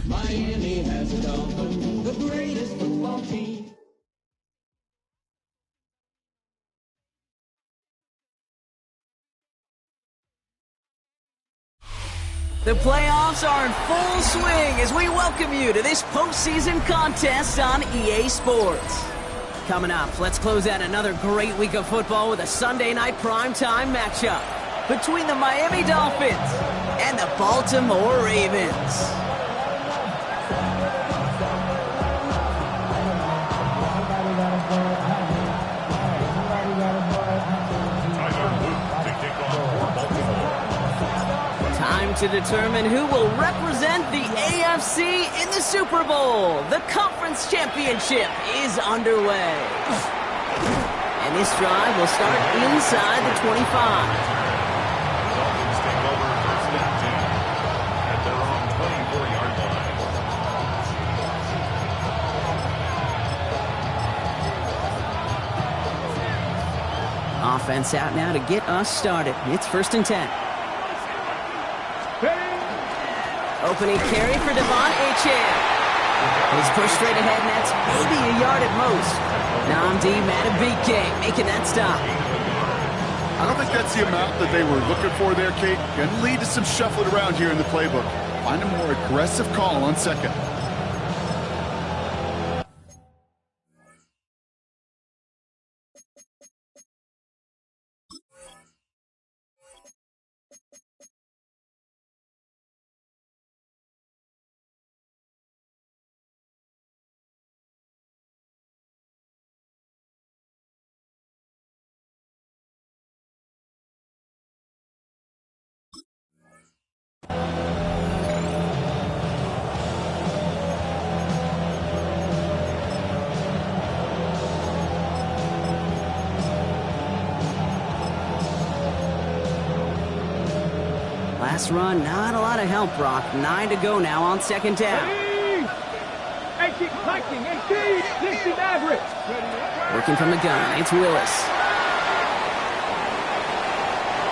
Miami has a Dolphins, the greatest football team. The playoffs are in full swing as we welcome you to this postseason contest on EA Sports. Coming up, let's close out another great week of football with a Sunday night primetime matchup between the Miami Dolphins and the Baltimore Ravens. Time to determine who will represent the AFC in the Super Bowl. The conference championship is underway. And this drive will start inside the 25. Dolphins take over first and 10 at their own 24-yard line. Offense out now to get us started. It's first and 10. Opening carry for Devon Achane. He's pushed straight ahead, and that's maybe a yard at most. Nnamdi Madubuike making that stop. I don't think that's the amount that they were looking for there, Kate. Going to lead to some shuffling around here in the playbook. Find a more aggressive call on second. Last run, not a lot of help, Brock. 9 to go now on second down. Working from the gun, it's Willis.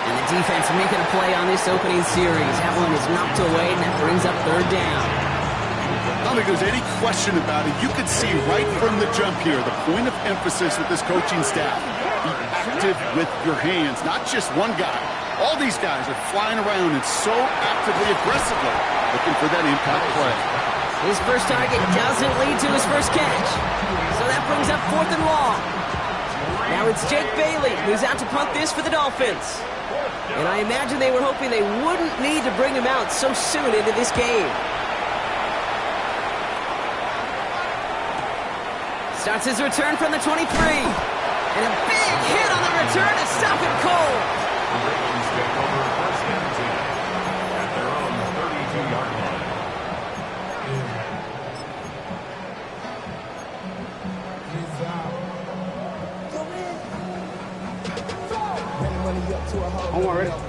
And the defense making a play on this opening series. That one is knocked away, and that brings up third down. I don't think there's any question about it. You could see right from the jump here, the point of emphasis with this coaching staff. Be active with your hands, not just one guy. All these guys are flying around and so actively, aggressively looking for that impact play. His first target doesn't lead to his first catch. So that brings up fourth and long. Now it's Jake Bailey who's out to punt this for the Dolphins. And I imagine they were hoping they wouldn't need to bring him out so soon into this game. Starts his return from the 23. And a big hit on the return to stop him cold. The Ravens take over first and 10 at their own 32-yard line.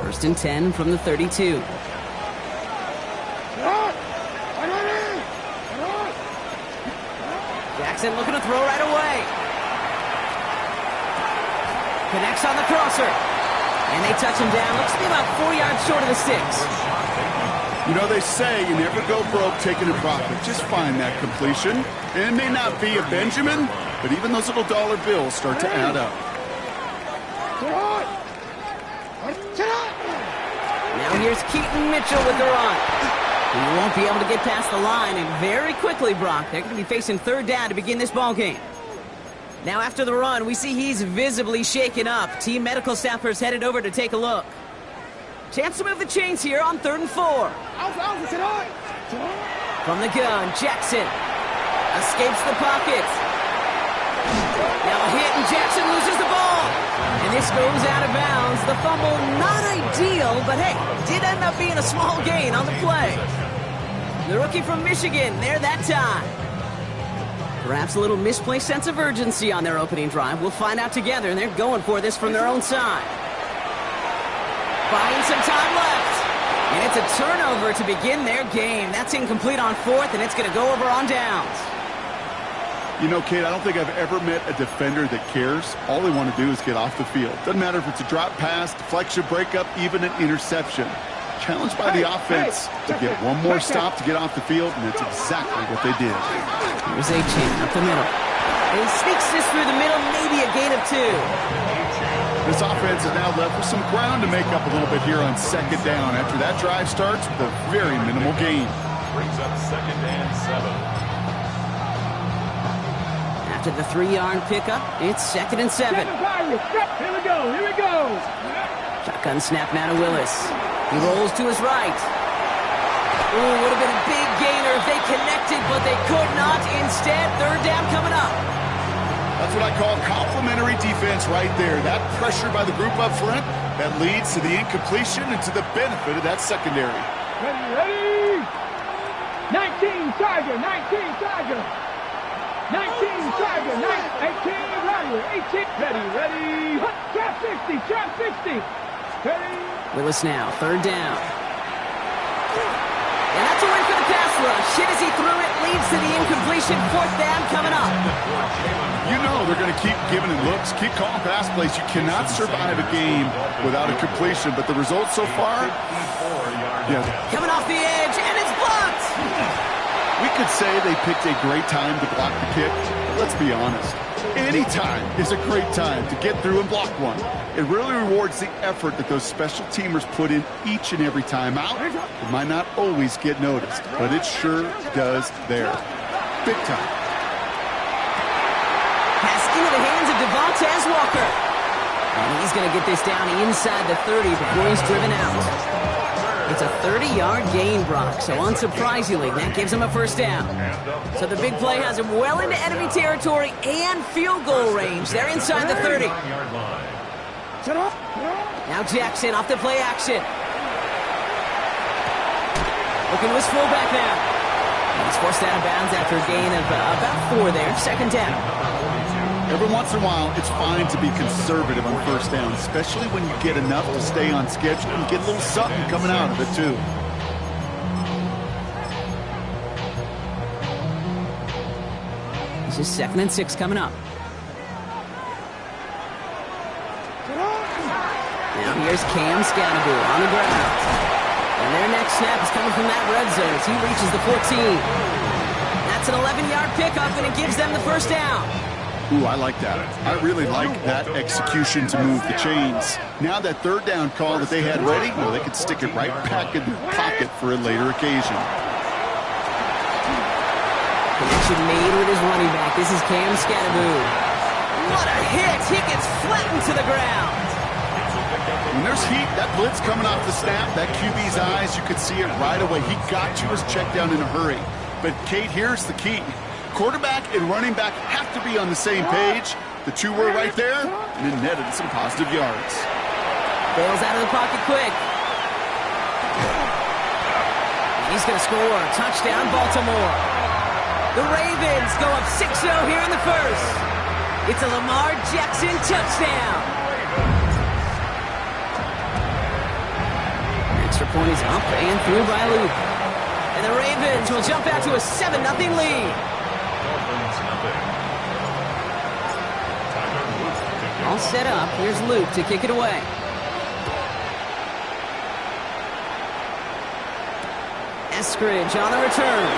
First and 10 from the 32. Jackson looking to throw right away. Connects on the crosser. And they touch him down. Looks to be about 4 yards short of the sticks. You know, they say you never go broke taking a profit. Just find that completion. And it may not be a Benjamin, but even those little dollar bills start to add up. Now here's Keaton Mitchell with the run. He won't be able to get past the line, and very quickly, Brock, they're going to be facing third down to begin this ballgame. Now after the run, we see he's visibly shaken up. Team medical staffers headed over to take a look. Chance to move the chains here on 3rd and 4. From the gun, Jackson escapes the pocket. Now a hit, and Jackson loses the ball. And this goes out of bounds. The fumble, not ideal, but hey, did end up being a small gain on the play. the rookie from Michigan, there that time. Perhaps a little misplaced sense of urgency on their opening drive. We'll find out together, and they're going for this from their own side. Buying some time left. And it's a turnover to begin their game. That's incomplete on fourth, and it's going to go over on downs. You know, Kate, I don't think I've ever met a defender that cares. All they want to do is get off the field. Doesn't matter if it's a drop pass, deflection, breakup, even an interception. Challenged by the offense to get one more stop to get off the field, and that's exactly what they did. Here's A-Chain up the middle. And he sneaks this through the middle, maybe a gain of 2. This offense is now left with some ground to make up a little bit here on second down after that drive starts with a very minimal gain. Brings up 2nd and 7. After the 3-yard pickup, it's 2nd and 7. Here we go, here we go. Shotgun snap now to Willis. He rolls to his right. Ooh, would have been a big gainer if they connected, but they could not. Instead, 3rd down coming up. That's what I call complimentary defense right there. That pressure by the group up front, that leads to the incompletion and to the benefit of that secondary. Ready? 19 Tiger, 19 Tiger. 19 Tiger, 18 ready, 18 ready. Trap 60, trap 60. Ready. Willis now, 3rd down. And that's a win for the pass rush. Hit as he threw it, leads to the incompletion. 4th down coming up. You know they're going to keep giving it looks, keep calling pass plays. You cannot survive a game without a completion, but the results so far, yeah. Coming off the edge, and it's blocked. We could say they picked a great time to block the kick, but let's be honest. Any time is a great time to get through and block one. It really rewards the effort that those special teamers put in each and every time out. It might not always get noticed, but it sure does there. Big time. Pass into the hands of Devontae Walker. And he's going to get this down inside the 30 before he's driven out. It's a 30-yard gain, Brock, so unsurprisingly, that gives him a 1st down. So the big play has him well into enemy territory and field goal range. They're inside the 30. Now Jackson off the play action. Looking to his fullback now. He's forced out of bounds after a gain of about 4 there. 2nd down. Every once in a while, it's fine to be conservative on 1st down, especially when you get enough to stay on schedule and get a little something coming out of it, too. This is 2nd and 6 coming up. Now here's Cam Scannable on the ground. And their next snap is coming from that red zone as he reaches the 14. That's an 11-yard pickup, and it gives them the 1st down. Ooh, I like that. I really like that execution to move the chains. Now that 3rd down call that they had ready, well, they could stick it right back in their pocket for a later occasion. Connection made with his running back. This is Cam Scannable. What a hit! He gets flattened to the ground. When there's heat, that blitz coming off the snap, that QB's eyes, you could see it right away. He got to his check down in a hurry. But, Kate, here's the key. Quarterback and running back have to be on the same page. The two were right there, and it netted some positive yards. Bails out of the pocket quick. He's going to score. Touchdown, Baltimore. The Ravens go up 6-0 here in the 1st. It's a Lamar Jackson touchdown. Extra point is up and through by Luke. And the Ravens will jump out to a 7-0 lead. All set up. Here's Luke to kick it away. Eskridge on the return.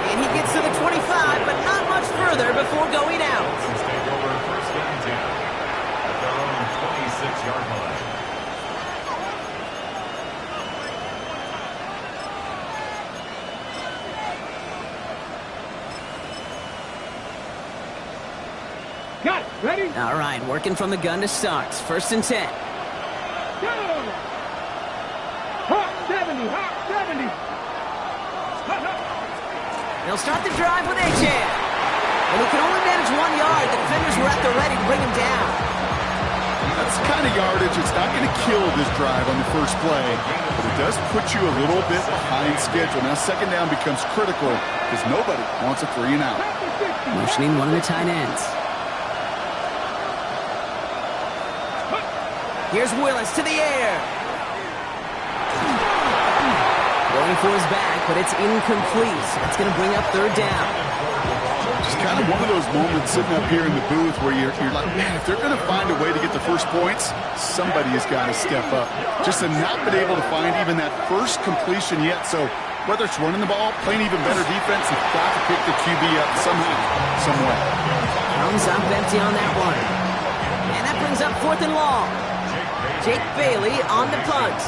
And he gets to the 25, but not much further before going out. Take over 1st and 10 at their own 26-yard line. Got it. Ready? All right, working from the gun to start. 1st and 10. Go! Hot 70, hot 70. Hot, hot. They'll start the drive with A-Chan. And he can only manage 1 yard. The defenders were at the ready to bring him down. Let's This kind of yardage, it's not going to kill this drive on the first play, but it does put you a little bit behind schedule. Now second down becomes critical because nobody wants a 3 and out. Motioning one of the tight ends. Here's Willis to the air. Going for his back, but it's incomplete. That's going to bring up third down. Just kind of one of those moments sitting up here in the booth where you're like, man, if they're going to find a way to get the first points, somebody has got to step up. Just to not been able to find even that first completion yet. So whether it's running the ball, playing even better defense, you've got to pick the QB up somehow, some way. Comes up empty on that one. And that brings up 4th and long. Jake Bailey on the punt.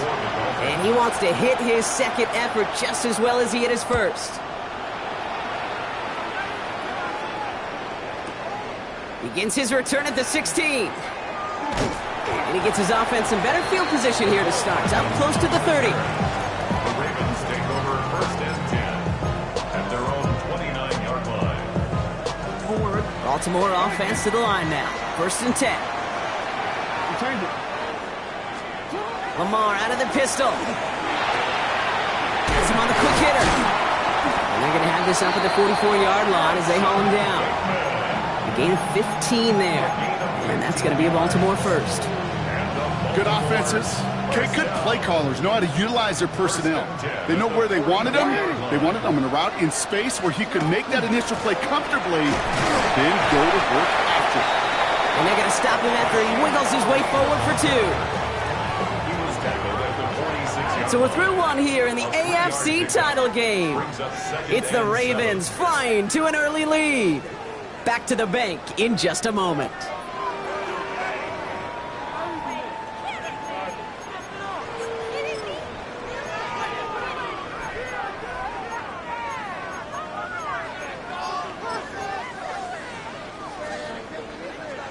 And he wants to hit his second effort just as well as he hit his first. Begins his return at the 16. And he gets his offense in better field position here to start. Up close to the 30. The Ravens take over 1st and 10 at their own 29-yard line. Baltimore offense to the line now. 1st and 10. Change it. Lamar out of the pistol. Gets him on the quick hitter. And they're going to have this up at the 44-yard line as they haul him down. A gain of 15 there. And that's going to be a Baltimore first. Good offenses. Okay, good play callers know how to utilize their personnel. They know where they wanted them. They wanted them in a route in space where he could make that initial play comfortably, then go to work after. And they're going to stop him after he wiggles his way forward for 2. So we're through one here in the AFC title game. It's the Ravens flying to an early lead. Back to the bank in just a moment.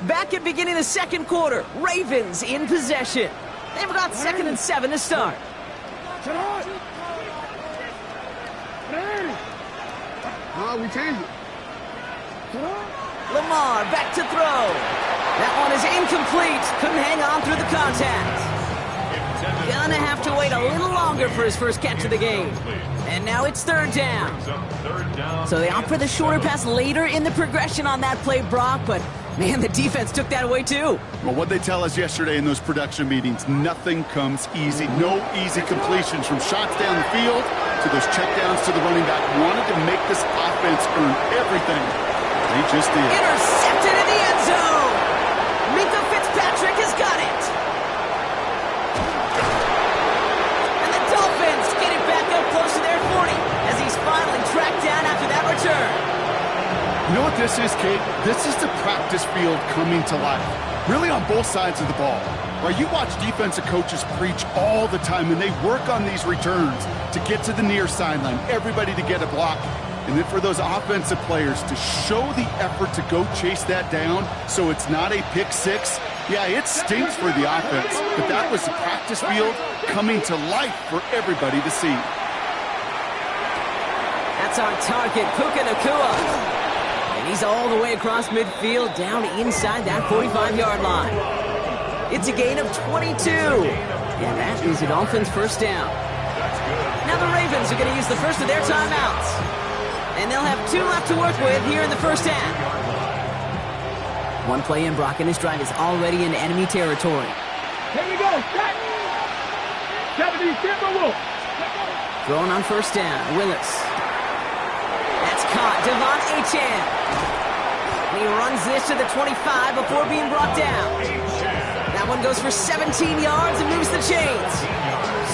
Back at beginning of the second quarter, Ravens in possession. They've got 2nd and 7 to start. We change it. Lamar back to throw. That one is incomplete. Couldn't hang on through the contact. Gonna have to wait a little longer for his first catch of the game. And now it's 3rd down. So they opt for the shorter pass later in the progression on that play, Brock, but man, the defense took that away too. Well, what they tell us yesterday in those production meetings, nothing comes easy. No easy completions from shots down the field to those checkdowns to the running back. Wanted to make this offense earn everything. They just did. Intercepted in the end zone. Minka Fitzpatrick has got it. And the Dolphins get it back up close to their 40 as he's finally tracked down after that return. You know what this is, Kate? This is the practice field coming to life. Really on both sides of the ball. Right, you watch defensive coaches preach all the time, and they work on these returns to get to the near sideline, everybody to get a block. And then for those offensive players to show the effort to go chase that down so it's not a pick six, yeah, it stinks for the offense. But that was the practice field coming to life for everybody to see. That's our target, Puka Nacua. And he's all the way across midfield, down inside that 45-yard line. It's a gain of 22. And that is the Dolphins' first down. Now the Ravens are going to use the first of their timeouts. And they'll have 2 left to work with here in the first half. One play in, Brock, and this drive is already in enemy territory. Here we go. Set. 70, Timber Wolf. Throwing on first down, Willis. That's caught, Devon Achane. And he runs this to the 25 before being brought down. That one goes for 17 yards and moves the chains.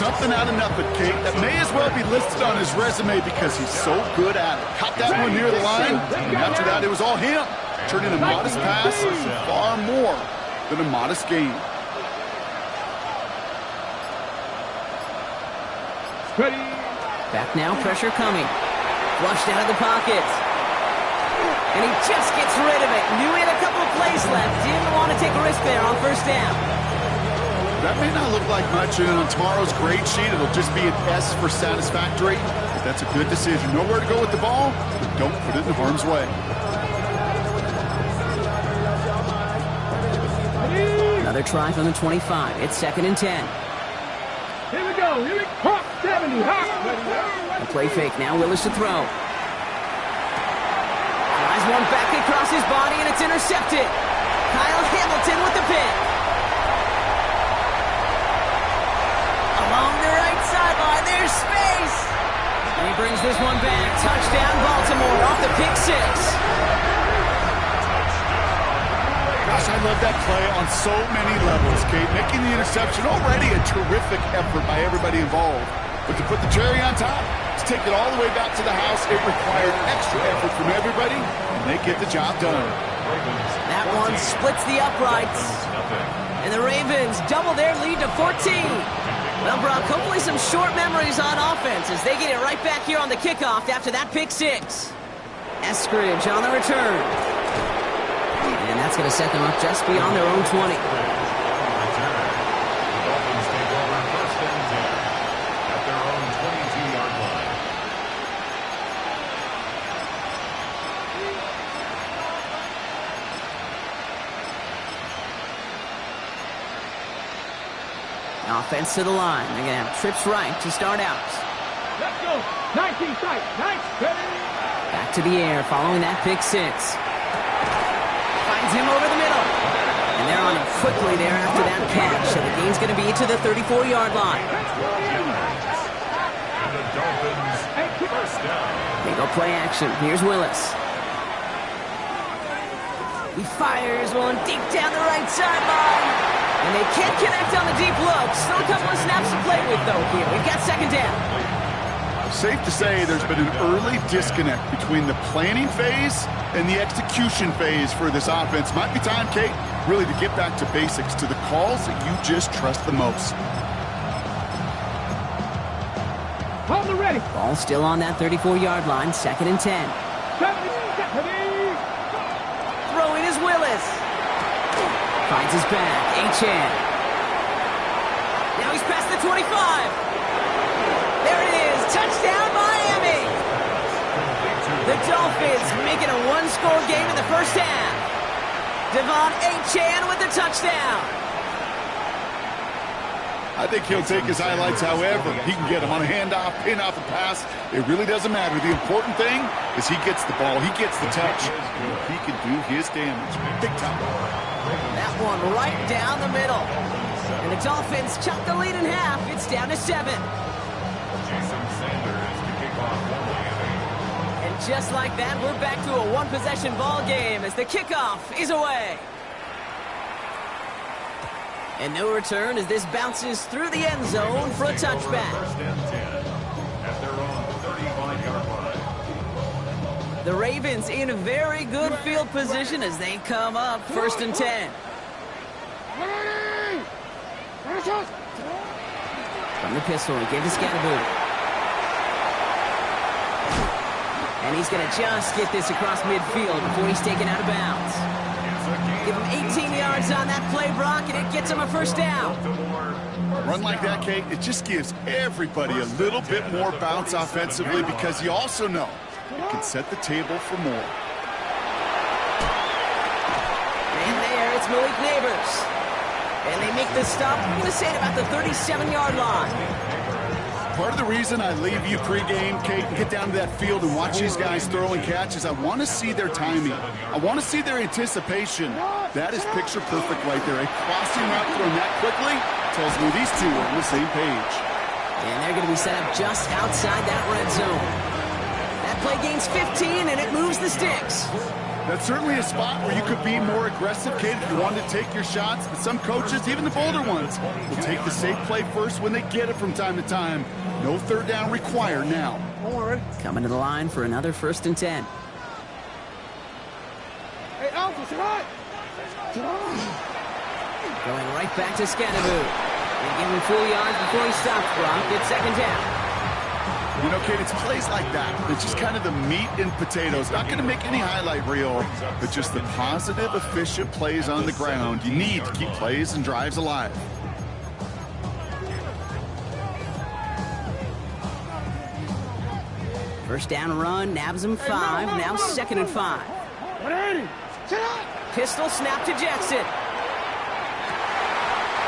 Something out of nothing, Kate, that may as well be listed on his resume because he's so good at it. Caught that one near the line, and after that, it was all him. Turning a modest pass far more than a modest gain. Ready. Back now, pressure coming. Flushed out of the pocket. And he just gets rid of it. Knew he had a couple of plays left. Didn't want to take a risk there on first down. That may not look like much, and on tomorrow's grade sheet, it'll just be an S for satisfactory. But that's a good decision. Know where to go with the ball, but don't put it in harm's way. Another try from the 25. It's 2nd and 10. Here we go. Here we go. 70. A play fake. Now Willis to throw. Flies one back across his body, and it's intercepted. Kyle Hamilton with the pick. Along the right sideline, there's space. And he brings this one back. Touchdown, Baltimore, off the pick six. Gosh, I love that play on so many levels, Kate. Making the interception, already a terrific effort by everybody involved. But to put the cherry on top, to take it all the way back to the house, it required extra effort from everybody, and they get the job done. That one splits the uprights. And the Ravens double their lead to 14. Well, Brock, hopefully some short memories on offense as they get it right back here on the kickoff after that pick six. Eskridge on the return. And that's going to set them up just beyond their own 20. The Dolphins take over 1st and 10 at their own 22-yard line. Offense to the line. They're going to have trips right to start out. Let's go. 19 sight. Nice. Back to the air following that pick six. Finds him over the middle. And they're on him quickly there after that catch. So the gain's going to be to the 34-yard line. And the Dolphins, 1st down. They go play action. Here's Willis. He fires one deep down the right sideline. And they can't connect on the deep look. Still a couple of snaps to play with, though, here. We've got 2nd down. Safe to say there's been an early disconnect between the planning phase and the execution phase for this offense. Might be time, Kate, really to get back to basics, to the calls that you just trust the most. Hold the ready. Ball still on that 34-yard line. 2nd and 10. 70. Throwing is Willis. Finds his back. Achan. Now he's past the 25. There it is. Touchdown, Miami. The Dolphins make it a one-score game in the first half. Devon Achan with the touchdown. I think he'll take his highlights however he can get them on a handoff, pin off a pass. It really doesn't matter. The important thing is he gets the ball, he gets the touch. He can do his damage. Big time. That one right down the middle. And the Dolphins chop the lead in half. It's down to 7. Jason Sanders to kick off for Miami. And just like that, we're back to a one-possession ball game as the kickoff is away. And no return as this bounces through the end zone for a touchback. 1st and 10 at their own 35-yard line. The Ravens in a very good field position as they come up 1st and 10. From the pistol, he gave to Scatterboot. And he's going to just get this across midfield before he's taken out of bounds. Give him 18 yards on that play, Brock, and it gets him a 1st down. A run like that, Kate, it just gives everybody a little bit more bounce offensively because you also know it can set the table for more. And there, it's Malik Neighbors. And they make the stop, I'm going to say, at about the 37-yard line. Part of the reason I leave you pregame, Kate, and get down to that field and watch these guys throw and catch is I want to see their timing. I want to see their anticipation. That is picture perfect right there. A crossing route thrown that quickly tells me these two are on the same page. And they're going to be set up just outside that red zone. That play gains 15, and it moves the sticks. That's certainly a spot where you could be more aggressive, Kate, if you wanted to take your shots. But some coaches, even the bolder ones, will take the safe play first when they get it from time to time. No 3rd down required now. Coming to the line for another 1st and 10. Hey, Alpha, sit right. Going right back to Scatterboot. They give him full yards before he stops, Brock. It's 2nd down. You know, Kate, it's plays like that. It's just kind of the meat and potatoes. Not going to make any highlight reel, but just the positive, efficient plays on the ground. You need to keep plays and drives alive. First down run, nabs him 5. Now 2nd and 5. Pistol snap to Jackson.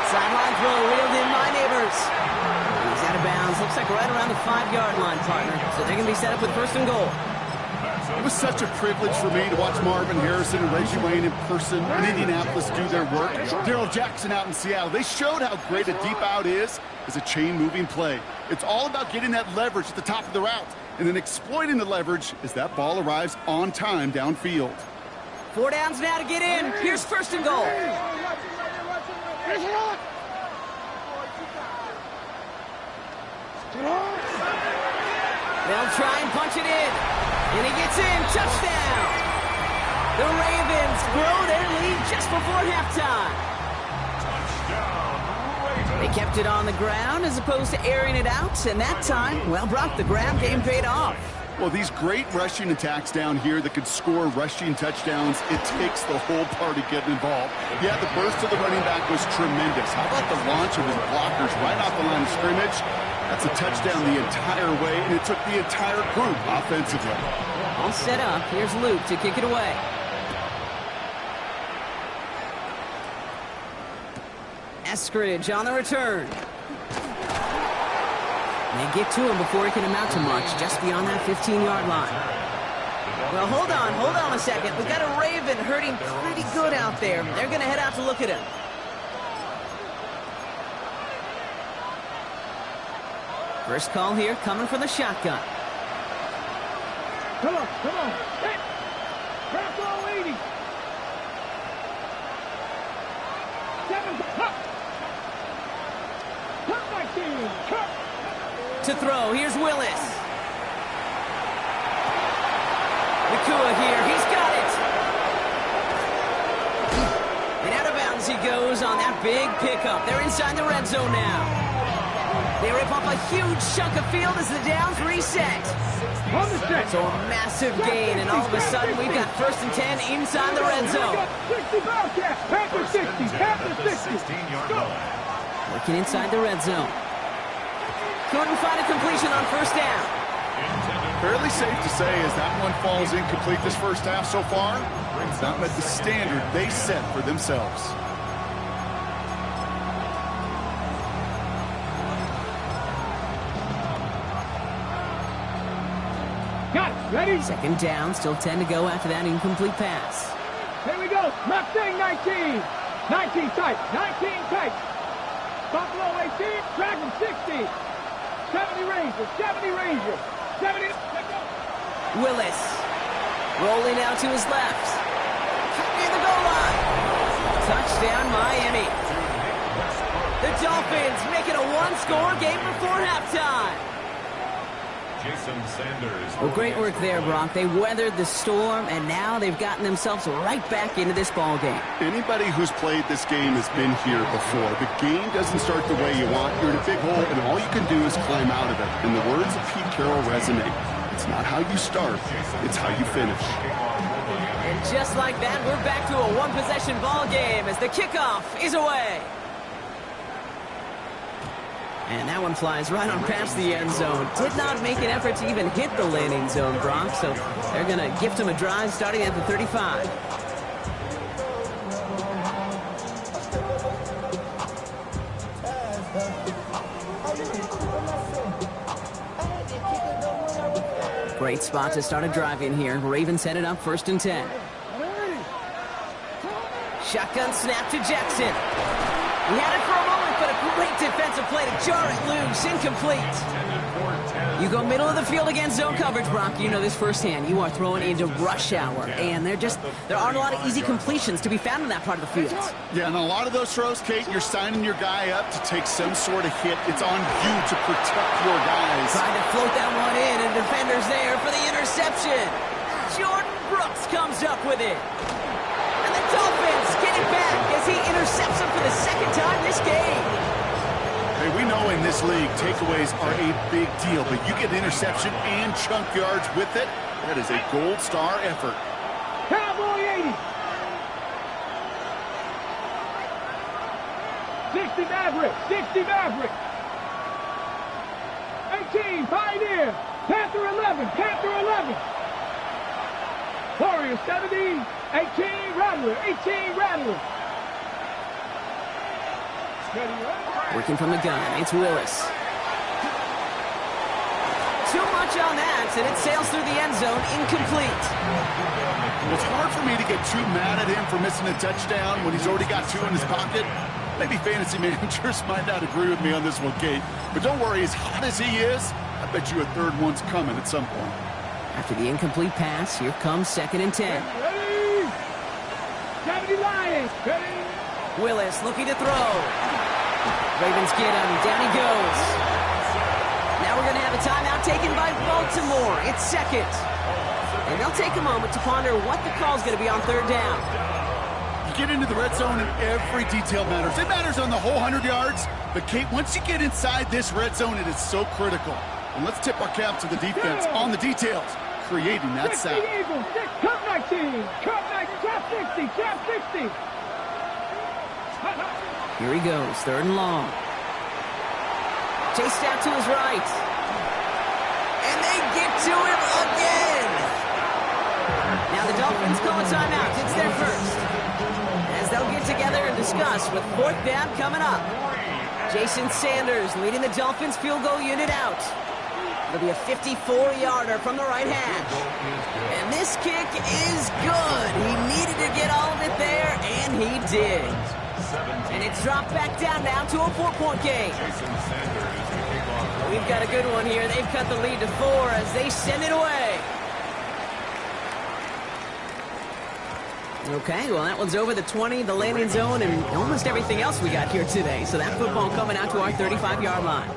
Sideline throw reeled in by Neighbors. He's out of bounds. Looks like right around the 5-yard line, partner. So they're going to be set up with first and goal. It was such a privilege for me to watch Marvin Harrison and Reggie Wayne in person in Indianapolis do their work. Darrell Jackson out in Seattle. They showed how great a deep out is as a chain-moving play. It's all about getting that leverage at the top of the route and then exploiting the leverage as that ball arrives on time downfield. 4 downs now to get in. Here's first and goal. They'll try and punch it in. And he gets in. Touchdown. The Ravens grow their lead just before halftime. They kept it on the ground as opposed to airing it out. And that time, well, Brock, the ground game paid off. Well, these great rushing attacks down here that could score rushing touchdowns, it takes the whole party getting involved. Yeah, the burst of the running back was tremendous. How about the launch of his blockers right off the line of scrimmage? That's a touchdown the entire way, and it took the entire group offensively. All set up. Here's Luke to kick it away. Eskridge on the return. They get to him before he can amount to much, just beyond that 15-yard line. Well, hold on a second. We've got a Raven hurting pretty good out there. They're going to head out to look at him. First call here coming from the shotgun. Come on. Hey, crack all 80. 7, cut. Cut back in, cut. To throw, here's Willis. Nakua here, he's got it. And out of bounds he goes on that big pickup. They're inside the red zone now. They rip off a huge chunk of field as the downs reset. So a massive gain, and all of a sudden we've got first and 10 inside the red zone. 60 Bobcats, Panther 60, Panther 60. Working inside the red zone. Couldn't find a completion on first down. Fairly safe to say as that one falls incomplete this first half so far, it's not met the standard they set for themselves. Got it, ready? Second down, still 10 to go after that incomplete pass. Here we go, Mustang 19. 19 tight, 19 tight. Buffalo 18, Dragon 60. 70 Rangers, 70 Rangers, 70, let's go. Willis, rolling out to his left. Near the goal line. Touchdown, Miami. The Dolphins make it a one-score game before halftime. Jason Sanders. Well, great work there, Brock. They weathered the storm, and now they've gotten themselves right back into this ball game. Anybody who's played this game has been here before. The game doesn't start the way you want. You're in a big hole, and all you can do is climb out of it. And the words of Pete Carroll resonate. It's not how you start, it's how you finish. And just like that, we're back to a one-possession ball game as the kickoff is away. And that one flies right on past the end zone. Did not make an effort to even hit the landing zone, Brock. So they're going to gift him a drive starting at the 35. Great spot to start a drive in here. Ravens headed up first and 10. Shotgun snap to Jackson. He had it for a moment, but a great defensive play to jar it loose. Incomplete. You go middle of the field against zone coverage, Brock. You know this firsthand. You are throwing into rush hour, and there aren't a lot of easy completions to be found in that part of the field. Yeah, and a lot of those throws, Kate, you're signing your guy up to take some sort of hit. It's on you to protect your guys. Trying to float that one in, and defender's there for the interception. Jordan Brooks comes up with it. And the Dolphins get it back as he intercepts him for the second time this game. Hey, we know in this league, takeaways are a big deal, but you get interception and chunk yards with it. That is a gold star effort. Cowboy 80. 60 Maverick, 60 Maverick. 18, Pioneer. Panther 11, Panther 11. Warrior 70, 18 Rattler, 18 Rattler. Working from the gun, it's Willis. Too much on that, and it sails through the end zone, incomplete. It's hard for me to get too mad at him for missing a touchdown when he's already got 2 in his pocket. Maybe fantasy managers might not agree with me on this one, Kate. But don't worry, as hot as he is, I bet you a third one's coming at some point. After the incomplete pass, here comes 2nd and 10. Ready? 70 Lions. Ready? Willis looking to throw. Ravens get him. Down he goes. Now we're going to have a timeout taken by Baltimore. It's 2nd. And they'll take a moment to ponder what the call is going to be on 3rd down. You get into the red zone and every detail matters. It matters on the whole 100 yards. But, Kate, once you get inside this red zone, it is so critical. And let's tip our cap to the defense on the details, creating that sack. 60 Eagles, 6, cut 19, cut 19, trap 60, trap 60. Here he goes, 3rd and long. Chased out to his right. And they get to him again. Now the Dolphins call a timeout. It's their first. As they'll get together and discuss with 4th down coming up. Jason Sanders leading the Dolphins field goal unit out. It'll be a 54-yarder from the right hash. And this kick is good. He needed to get all of it there, and he did. And it's dropped back down now to a 4-point game. We've got a good one here. They've cut the lead to 4 as they send it away. Okay, well, that one's over the 20, the landing zone, and almost everything else we got here today. So that football coming out to our 35-yard line.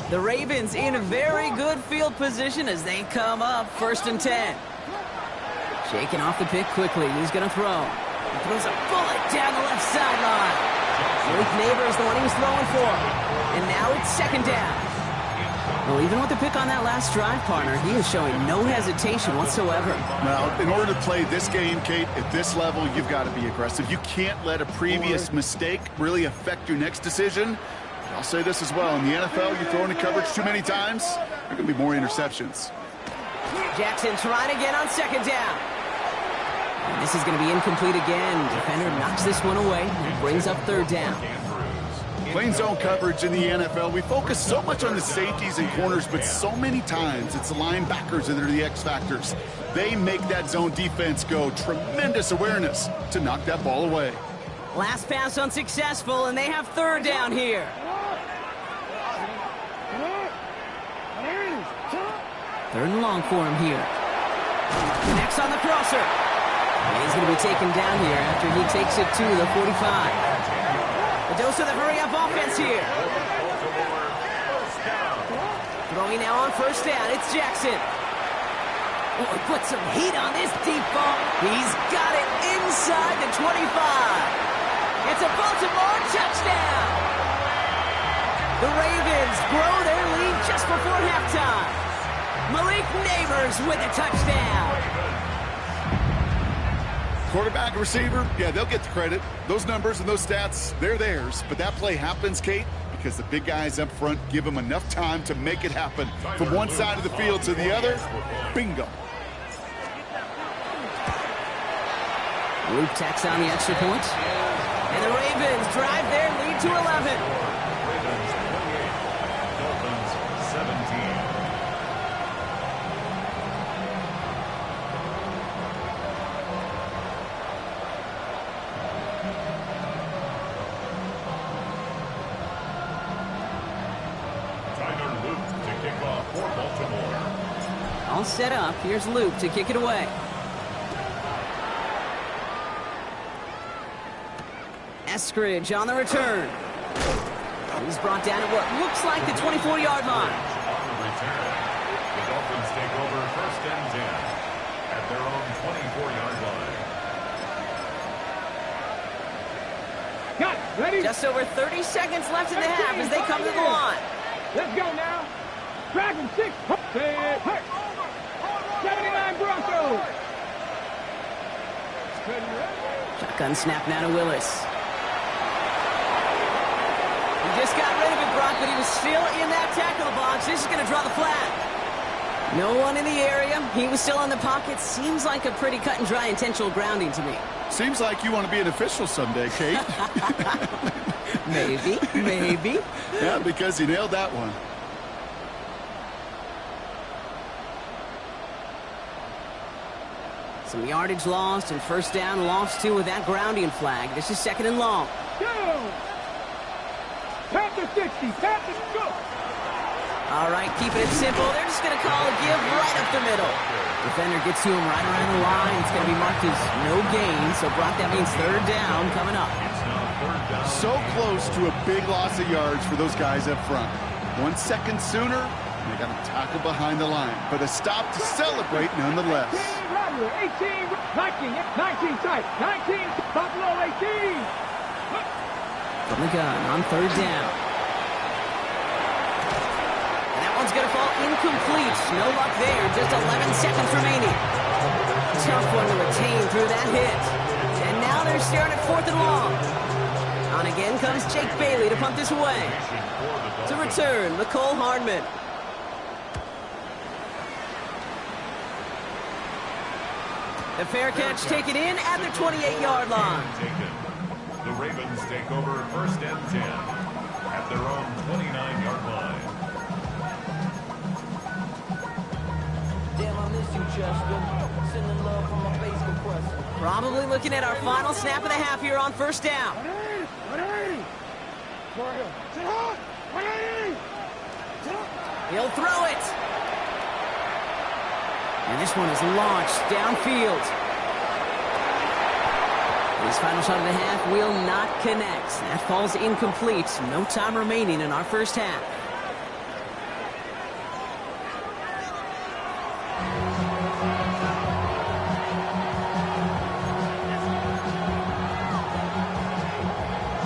The Ravens in a very good field position as they come up 1st and 10. Shaking off the pick quickly. He's going to throw. He throws a bullet down the left sideline. Malik Neighbors, the one he was throwing for. And now it's 2nd down. Well, even with the pick on that last drive, partner, he is showing no hesitation whatsoever. Well, in order to play this game, Kate, at this level, you've got to be aggressive. You can't let a previous mistake really affect your next decision. I'll say this as well. In the NFL, you throw into coverage too many times, there are going to be more interceptions. Jackson trying again on 2nd down. And this is going to be incomplete again. Defender knocks this one away and brings up 3rd down. Playing zone coverage in the NFL, we focus so much on the safeties and corners, but so many times it's the linebackers that are the X factors. They make that zone defense go. Tremendous awareness to knock that ball away. Last pass unsuccessful, and they have 3rd down here. 3rd and long for him here. Next on the crosser. And he's going to be taken down here after he takes it to the 45. A dose of the hurry-up offense here. Throwing now on 1st down. It's Jackson. Oh, he put some heat on this deep ball. He's got it inside the 25. It's a Baltimore touchdown. The Ravens grow their lead just before halftime. Malik Neighbors with a touchdown. Quarterback, receiver, yeah, they'll get the credit. Those numbers and those stats, they're theirs. But that play happens, Kate, because the big guys up front give them enough time to make it happen. From one side of the field to the other, bingo. Luke tacks on the extra point. And the Ravens drive their lead to 11. Dolphins 17. All set up. Here's Luke to kick it away. Eskridge on the return. He's brought down at what looks like the 24-yard line. On the return, the Dolphins take over 1st and 10 at their own 24-yard line. Got it. Ready? Just over 30 seconds left in the half as they come to the line. Let's go now. Dragon 6. 79 Broncos. Shotgun snap now to Willis. He just got rid of it, Brock, but he was still in that tackle box. This is going to draw the flag. No one in the area. He was still in the pocket. Seems like a pretty cut and dry intentional grounding to me. Seems like you want to be an official someday, Kate. Maybe. Yeah, because you nailed that one. Some yardage lost and first down lost too with that grounding flag. This is second and long. Go! Pat the 60. Pat the go! All right, keeping it simple. They're just going to call a give right up the middle. Defender gets to him right around the line. It's going to be marked as no gain. So, Brock, that means third down coming up. So close to a big loss of yards for those guys up front. 1 second sooner, they got to tackle behind the line. But a stop to celebrate nonetheless. 18, 19 tight, 19, Buffalo 18. From the gun on third down. And that one's going to fall incomplete. No luck there. Just 11 seconds remaining. Tough one to retain through that hit. And now they're staring at fourth and long. On again comes Jake Bailey to punt this away. To return, McCole Hardman. The fair catch taken in at the 28-yard line. The Ravens take over first and 10 at their own 29-yard line. Damn, I miss you, Chester. Sending love from my face compressor. Probably looking at our final snap of the half here on first down. 180! He'll throw it. And this one is launched downfield. His final shot of the half will not connect. That falls incomplete. No time remaining in our first half.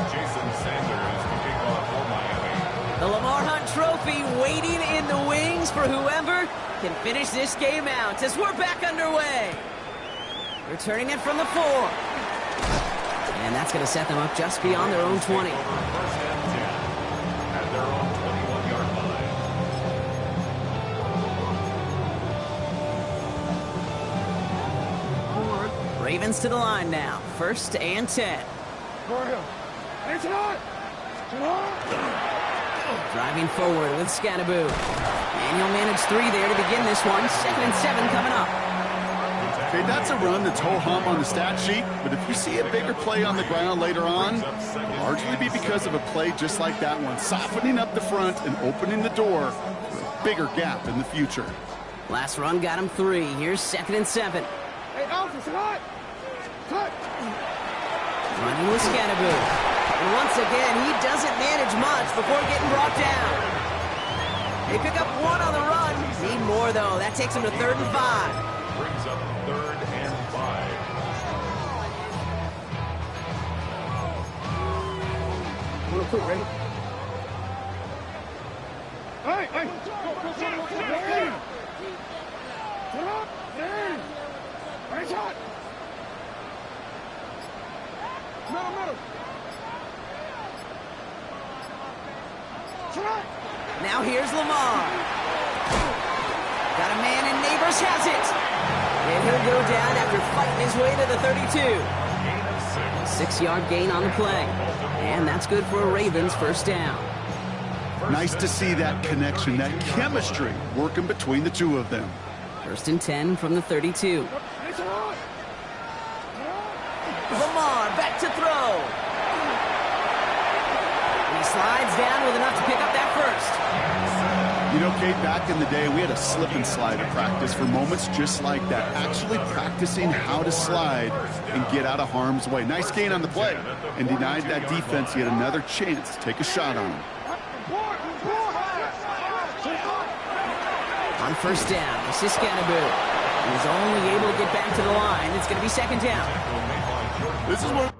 Jason Sanders to kick off for Miami. The Lamar Hunt Trophy waiting in the wings for whoever can finish this game out as we're back underway. Returning it from the 4. And that's going to set them up just beyond their own 20. First and 10 at their own 21-yard line. Ravens to the line now. First and 10. Driving forward with Scannaboo. And he'll manage 3 there to begin this one. 2nd and 7 coming up. Okay, that's a run that's ho-hum on the stat sheet, but if you see a bigger play on the ground later on, it'll largely be because of a play just like that one, softening up the front and opening the door for a bigger gap in the future. Last run got him 3. Here's 2nd and 7. Hey, officer, cut! Running with Scannaboo. And once again, he doesn't manage much before getting brought down. They pick up 1 on the run. Need more, though. That takes him to 3rd and 5. Brings up 3rd and 5. Real quick, ready? Hey! Go! Get up! Right shot! Middle! Shot! Now here's Lamar. Got a man, and Neighbors has it. And he'll go down after fighting his way to the 32. 6-yard gain on the play. And that's good for a Ravens first down. Nice to see that connection, that chemistry working between the two of them. 1st and 10 from the 32. Lamar back to throw. And he slides down with enough to pick up that first. You know, Kate, back in the day, we had a slip and slide at practice for moments just like that. Actually practicing how to slide and get out of harm's way. Nice gain on the play and denied that defense yet another chance to take a shot on him. On first down, this is Scannaboo. He's only able to get back to the line. It's going to be 2nd down. This is what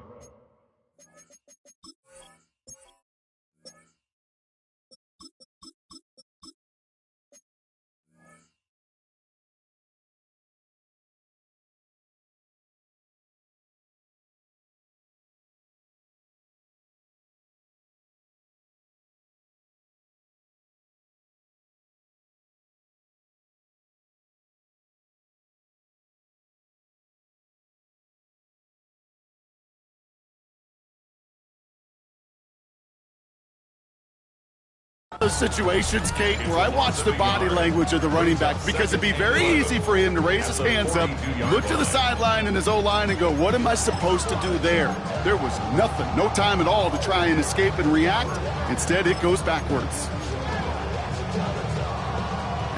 Those situations, Kate, where I watch the body language of the running back, because it'd be very easy for him to raise his hands up, look to the sideline in his O-line and go, what am I supposed to do there? There was nothing, no time at all to try and escape and react. Instead, it goes backwards.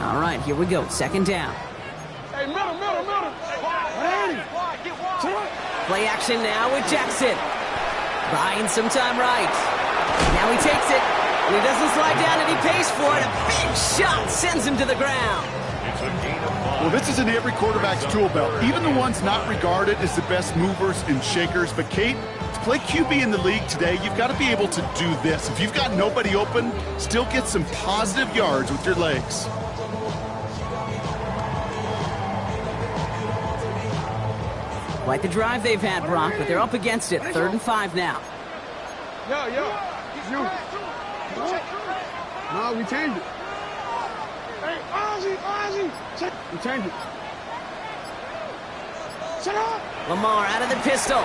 All right, here we go. 2nd down. Hey, middle. Play action now with Jackson. Buying some time right. Now he takes it. And he doesn't slide down and he pays for it. A big shot sends him to the ground. Well, this is in every quarterback's tool belt, even the ones not regarded as the best movers and shakers. But, Kate, to play QB in the league today, you've got to be able to do this. If you've got nobody open, still get some positive yards with your legs. Quite the drive they've had, Brock, but they're up against it. 3rd and 5 now. Yo. You. No, we changed it. Hey, Ozzy. We changed it. Shut up. Lamar out of the pistol.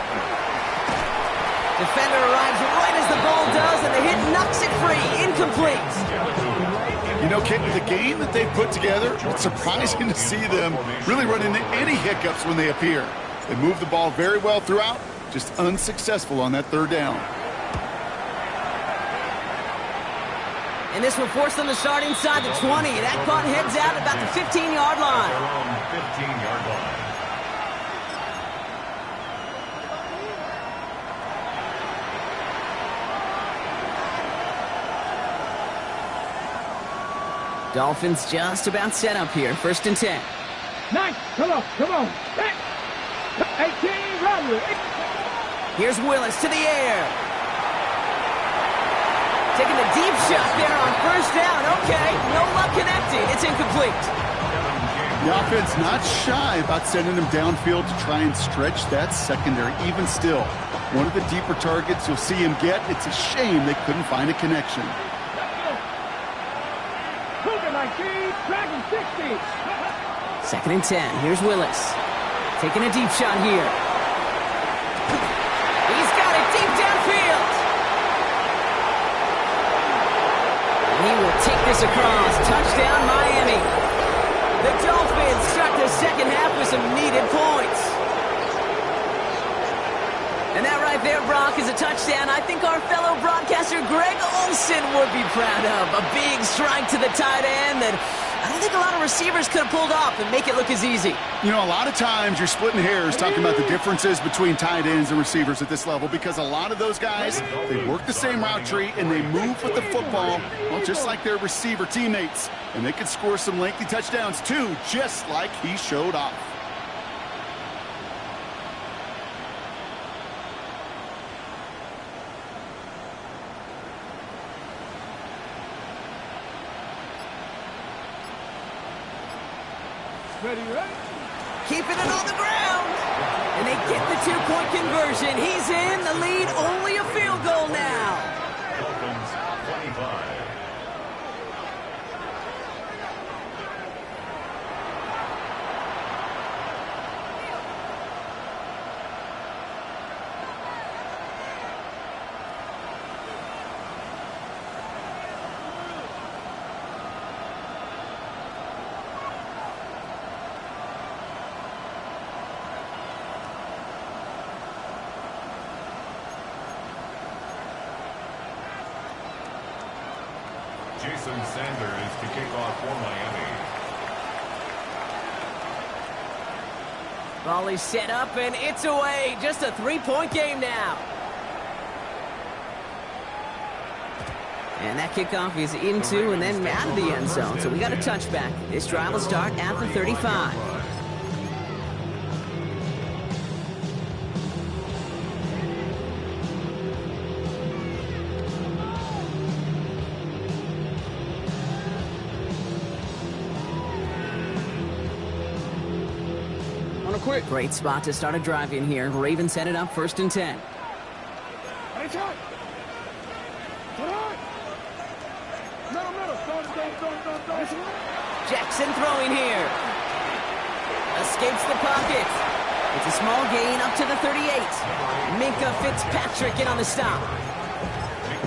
Defender arrives right as the ball does, and the hit knocks it free. Incomplete. You know, Kate, with the game that they've put together, it's surprising to see them really run into any hiccups when they appear. They move the ball very well throughout, just unsuccessful on that 3rd down. And this will force them to start inside the 20. That punt heads out about the 15-yard line. Their own 15-yard line. Dolphins just about set up here. 1st and 10. Nice. Come on. Hey. 18, run. Here's Willis to the air. Taking the deep shot there on 1st down. Okay, no luck connecting. It's incomplete. The offense not shy about sending them downfield to try and stretch that secondary. Even still, one of the deeper targets you'll see him get. It's a shame they couldn't find a connection. Cougar 19, Dragon 60. 2nd and 10. Here's Willis. Taking a deep shot here. He's got it deep downfield. He will take this across. Touchdown, Miami. The Dolphins start the 2nd half with some needed points. And that right there, Brock, is a touchdown I think our fellow broadcaster Greg Olsen would be proud of. A big strike to the tight end that I don't think a lot of receivers could have pulled off and make it look as easy. You know, a lot of times you're splitting hairs talking about the differences between tight ends and receivers at this level, because a lot of those guys, they work the same route tree and they move with the football, well, just like their receiver teammates. And they can score some lengthy touchdowns too, just like he showed off. Ready? Keeping it on the ground. And they get the 2-point conversion. He's in the lead. Only a field goal now. Dolphins 25. Jason Sanders to kick off for Miami. Volley set up, and it's away. Just a 3-point game now. And that kickoff is into and then out of the end zone. So we got a touchback. This drive will start at the 35. Great spot to start a drive in here. Ravens set it up 1st and 10. Jackson throwing here. Escapes the pocket. It's a small gain up to the 38. Minka Fitzpatrick in on the stop.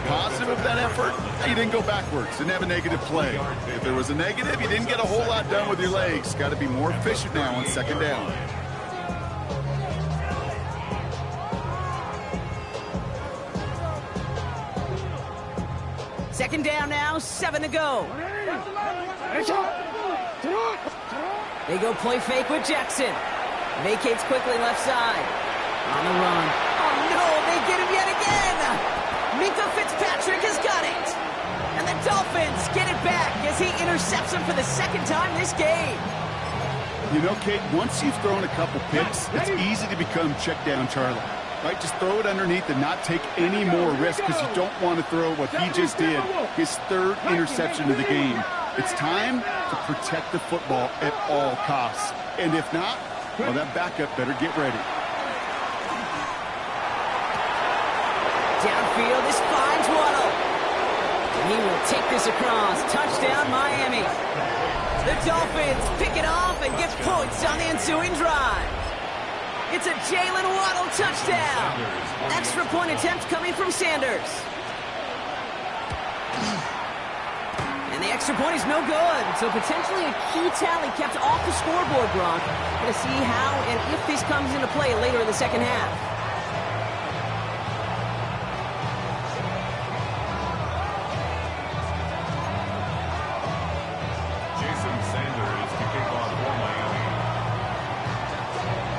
positive of that effort, you didn't go backwards, didn't have a negative play. If there was a negative, you didn't get a whole lot done with your legs. Got to be more efficient now on second down. Second down now, 7 to go. They go play fake with Jackson. Vacates quickly left side. On the run. Oh no, they get him yet again! Minka Fitzpatrick has got it! And the Dolphins get it back as he intercepts him for the second time this game. You know, Kate, once you've thrown a couple picks, it's easy to become check down Charlie. Right, just throw it underneath and not take any more risk because you don't want to throw what he just did, his third interception of the game. It's time to protect the football at all costs. And if not, well, that backup better get ready. Downfield, this finds Waddle. He will take this across. Touchdown, Miami. The Dolphins pick it off and get points on the ensuing drive. It's a Jalen Waddle touchdown. Extra point attempt coming from Sanders. And the extra point is no good. So potentially a key tally kept off the scoreboard, Gronk. Going to see how and if this comes into play later in the second half.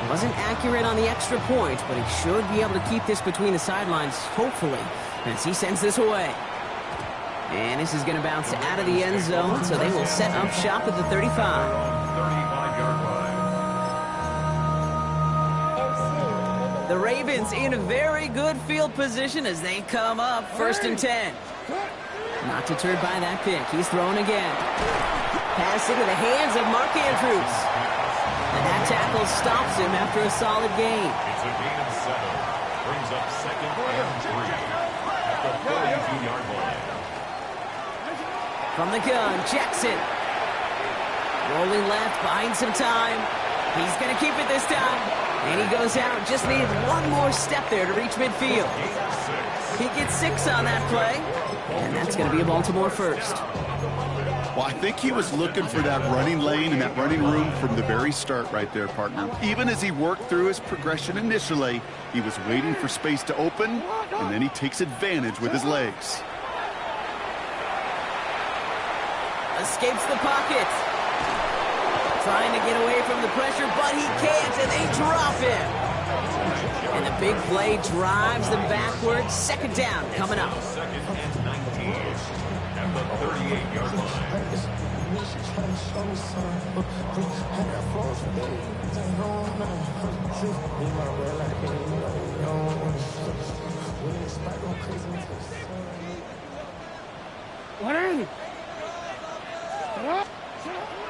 Wasn't accurate on the extra point, but he should be able to keep this between the sidelines, hopefully, as he sends this away. And this is going to bounce out of the end zone, so they will set up shop at the 35. 35-yard line. The Ravens in a very good field position as they come up 1st and 10. Not deterred by that pick. He's throwing again. Pass into the hands of Mark Andrews. And that tackle stops him after a solid gain. It's a gain of 7. Brings up 2nd and 3 at the 32-yard line. From the gun, Jackson. Rolling left, buying some time. He's going to keep it this time. And he goes out. Just needed one more step there to reach midfield. He gets 6 on that play. And that's going to be a Baltimore first. Well, I think he was looking for that running lane and that running room from the very start right there, partner. Even as he worked through his progression initially, he was waiting for space to open, and then he takes advantage with his legs. Escapes the pocket. Trying to get away from the pressure, but he can't, and they drop him. And the big play drives them backwards. Second down coming up. 2nd and 19 at the 38-yard line.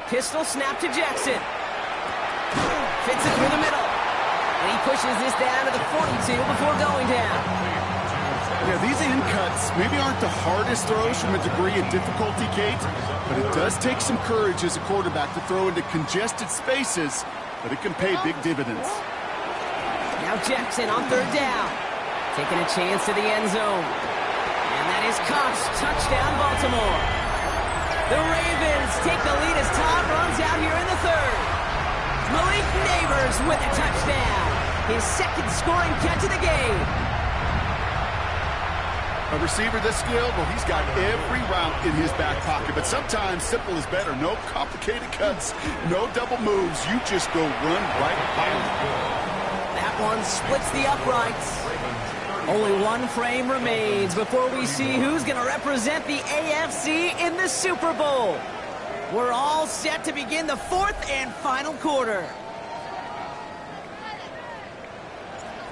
Pistol snap to Jackson. Fits it through the middle. And he pushes this down to the 42 before going down. Yeah, these in cuts maybe aren't the hardest throws from a degree of difficulty, Kate, but it does take some courage as a quarterback to throw into congested spaces, but it can pay big dividends. Now Jackson on 3rd down. Taking a chance to the end zone. And that is caught. Touchdown, Baltimore. The Ravens take the lead as Todd runs out here in the 3rd. Malik Neighbors with a touchdown. His 2nd scoring catch of the game. A receiver this skilled, well, he's got every route in his back pocket, but sometimes simple is better. No complicated cuts, no double moves. You just go run right by him. That one splits the uprights. Only one frame remains before we see who's going to represent the AFC in the Super Bowl. We're all set to begin the 4th and final quarter.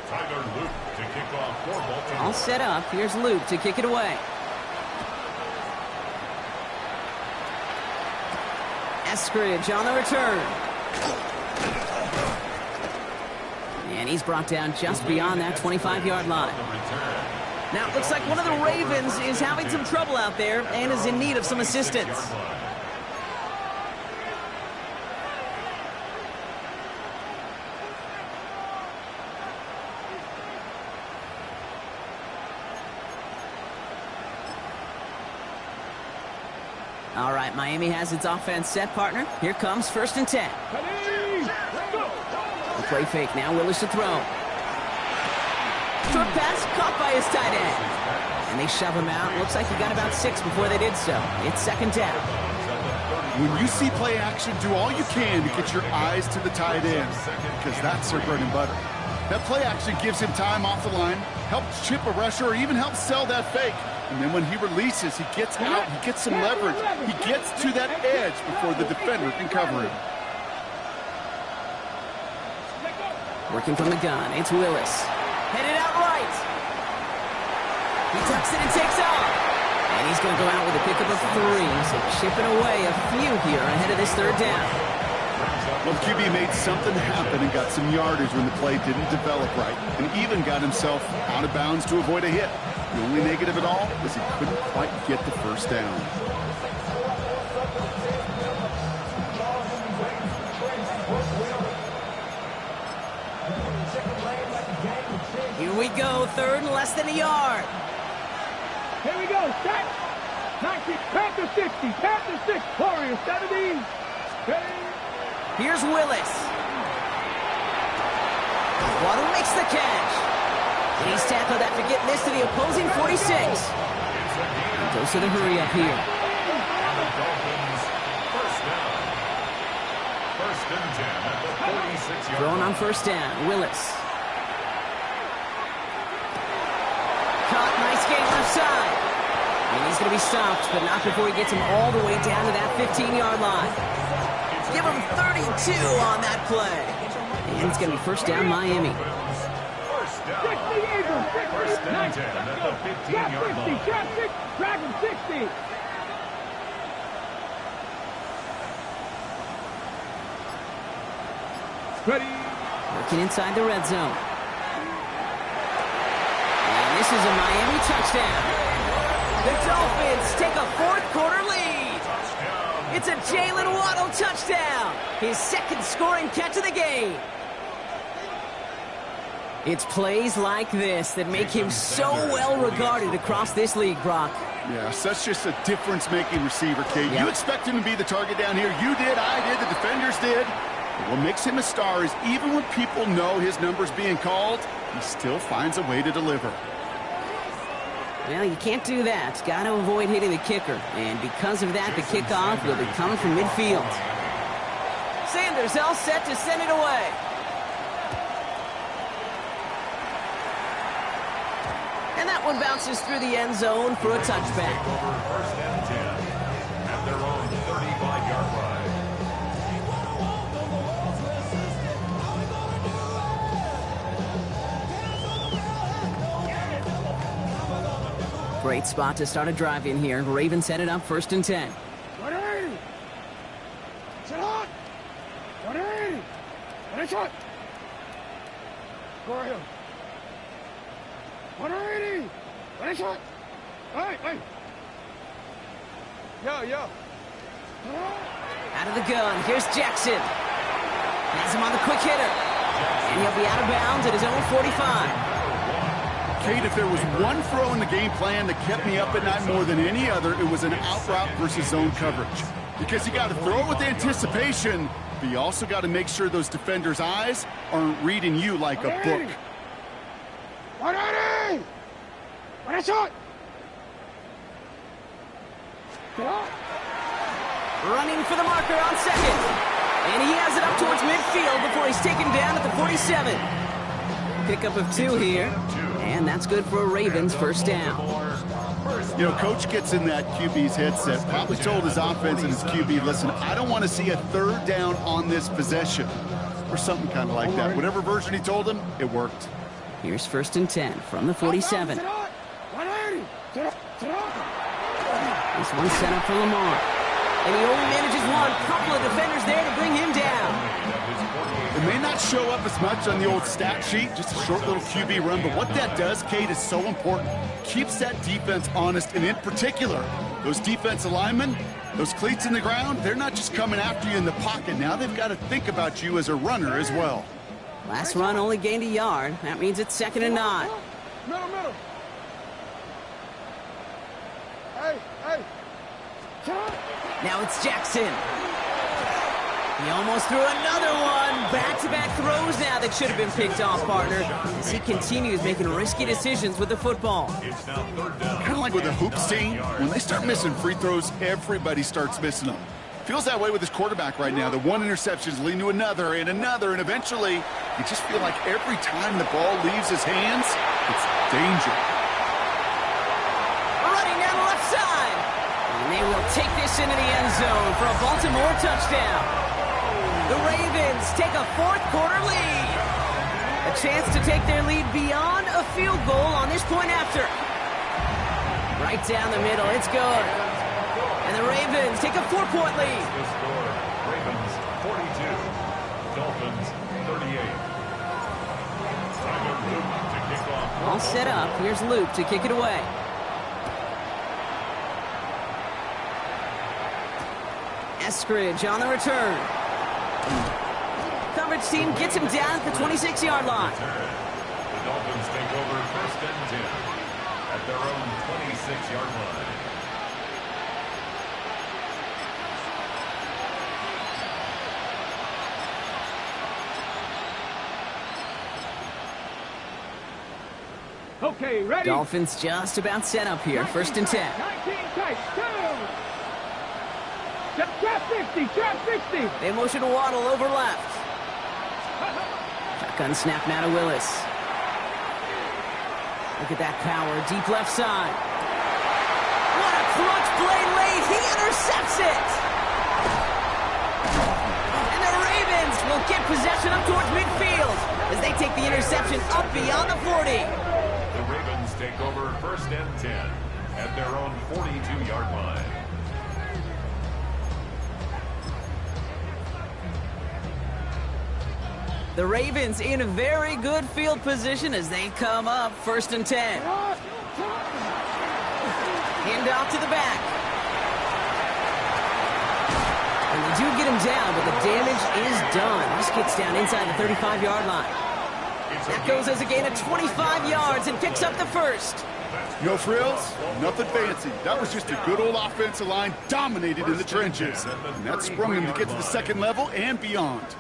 Tyler Luke to kick off for Baltimore. All set up. Here's Luke to kick it away. Eskridge on the return. And he's brought down just beyond that 25-yard line. Now, it looks like one of the Ravens is having some trouble out there and is in need of some assistance. All right, Miami has its offense set, partner. Here comes 1st and 10. Ready, go! The play fake now, Willis to throw. Short pass caught by his tight end. And they shove him out. Looks like he got about 6 before they did so. It's 2nd down. When you see play action, do all you can to get your eyes to the tight end, because that's their bread and butter. That play action gives him time off the line, helps chip a rusher, or even helps sell that fake. And then when he releases, he gets out, he gets some leverage. He gets to that edge before the defender can cover him. Working from the gun, it's Willis. Headed out right. He tucks it and takes off. And he's going to go out with a pickup of 3. So chipping away a few here ahead of this 3rd down. Well, QB made something happen and got some yardage when the play didn't develop right, and even got himself out of bounds to avoid a hit. The only negative at all is he couldn't quite get the 1st down. Here we go, 3rd and less than a yard. Here we go, set! 19, Panther 60, Panther 6, Warriors 70. Ready? Here's Willis. Waddle makes the catch. He's tackled after getting this to the opposing 46. He goes to the hurry up here. And the Dolphins, 1st down. 1st and 10 at the 46-yard Throwing on line. 1st down, Willis. Caught, nice game left side. And he's going to be stopped, but not before he gets him all the way down to that 15-yard line. Give him 32 on that play. And it's going to be 1st down, Miami. 1st down. 60, Abrams, 60. 1st and 10 at the 15-yard Trap 60, line. trap 6, Dragon 60. Ready? Working inside the red zone. And this is a Miami touchdown. The Dolphins take a 4th quarter lead. It's a Jalen Waddle touchdown. His 2nd scoring catch of the game. It's plays like this that make him so well regarded across this league, Brock. Yeah, such just a difference-making receiver, Kate. Yep. You expect him to be the target down here. You did, I did, the defenders did. But what makes him a star is even when people know his number's being called, he still finds a way to deliver. Well, you can't do that. Got to avoid hitting the kicker. And because of that, the kickoff will be coming from midfield. Sanders all set to send it away. And that one bounces through the end zone for a touchback. Over 1st and 10 at their own 35-yard line. Great spot to start a drive in here. Ravens headed up 1st and 10. 180. Sit on. 180. And it's on. Go ahead. 180. And it's on. Hey, hey. Yo. Out of the gun, here's Jackson. Has him on the quick hitter. And he'll be out of bounds at his own 45. Kate, if there was one throw in the game plan that kept me up at night more than any other, it was an out route versus zone coverage. Because you got to throw with anticipation, but you also got to make sure those defenders' eyes aren't reading you like a book. 180. And it's on. Get on. Running for the marker on 2nd. And he has it up towards midfield before he's taken down at the 47. Pickup of 2 here. And that's good for a Ravens 1st down. You know, Coach gets in that QB's headset, probably told his offense and his QB, listen, I don't want to see a 3rd down on this possession, or something kind of like that. Whatever version he told him, it worked. Here's 1st and 10 from the 47. Sit on. 180. Sit on. This one set up for Lamar. And he only manages one. Couple of defenders there to bring him down. It may not show up as much on the old stat sheet, just a short little QB run, but what that does, Kate, is so important. Keeps that defense honest, and in particular, those defensive linemen, those cleats in the ground, they're not just coming after you in the pocket. Now they've got to think about you as a runner as well. Last run only gained a yard. That means it's 2nd and 9. Middle. Hey. Sit on. Now it's Jackson. He almost threw another one. Back-to-back throws now that should have been picked off, partner, as he continues making risky decisions with the football. It's now third down. Kind of like with the hoops team, when they start missing free throws, everybody starts missing them. Feels that way with his quarterback right now. The one interception's leading to another, and eventually, you just feel like every time the ball leaves his hands, it's danger. Running down the left side. And they will take this into the end zone for a Baltimore touchdown. The Ravens take a fourth-quarter lead. A chance to take their lead beyond a field goal on this point after. Right down the middle, it's good. And the Ravens take a 4-point lead. The score, Ravens 42, Dolphins 38. Tyler Luke to kick off. All set up. Here's Luke to kick it away. Eskridge on the return. Coverage team gets him down at the 26-yard line. The Dolphins take over first and 10 at their own 26-yard line. Okay, ready? Dolphins just about set up here. First and 10. 19 tight, 2. Trap 60, trap 60. They motion to Waddle over left. Shotgun snap now to Willis. Look at that power, deep left side. What a clutch play late. He intercepts it. And the Ravens will get possession up towards midfield as they take the interception up beyond the 40. The Ravens take over first and 10 at their own 42-yard line. The Ravens in a very good field position as they come up first and 10. Hand off to the back. And they do get him down, but the damage is done. This gets down inside the 35-yard line. That goes as a gain of 25 yards and picks up the first. No frills, nothing fancy. That was just a good old offensive line dominated in the trenches. And that sprung them to get to the second level and beyond.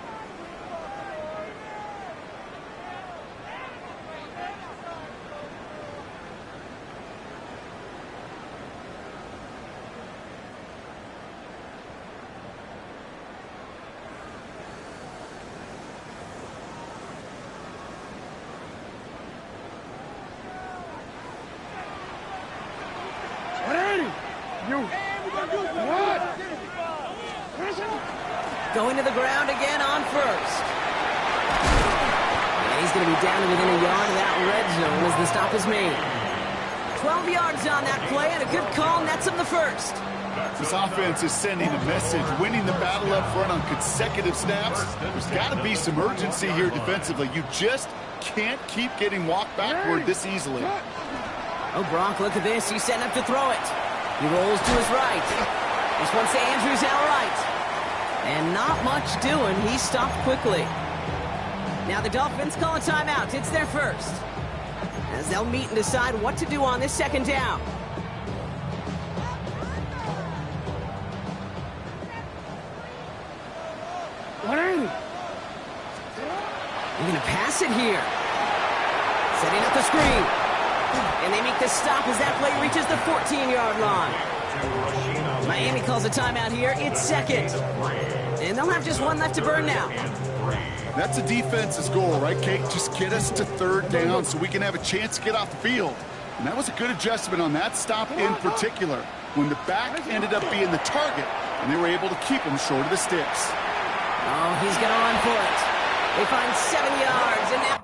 Going to the ground again on first. And he's going to be down to within a yard of that red zone as the stop is made. 12 yards on that play and a good call nets him the first. This offense is sending a message, winning the battle up front on consecutive snaps. There's got to be some urgency here defensively. You just can't keep getting walked backward this easily. Oh, Brock, look at this. He's setting up to throw it. He rolls to his right. This one's to Andrews out right. And not much doing. He stopped quickly. Now the Dolphins call a timeout. It's their first. As they'll meet and decide what to do on this second down. They're going to pass it here. Setting up the screen. And they make the stop as that play reaches the 14-yard line. Miami calls a timeout here. It's second. And they'll have just one left to burn now. That's a defense's goal, right, Kate? Just get us to third down so we can have a chance to get off the field. And that was a good adjustment on that stop in particular, when the back ended up being the target, and they were able to keep him short of the sticks. Oh, he's going to run for it. They find 7 yards, and now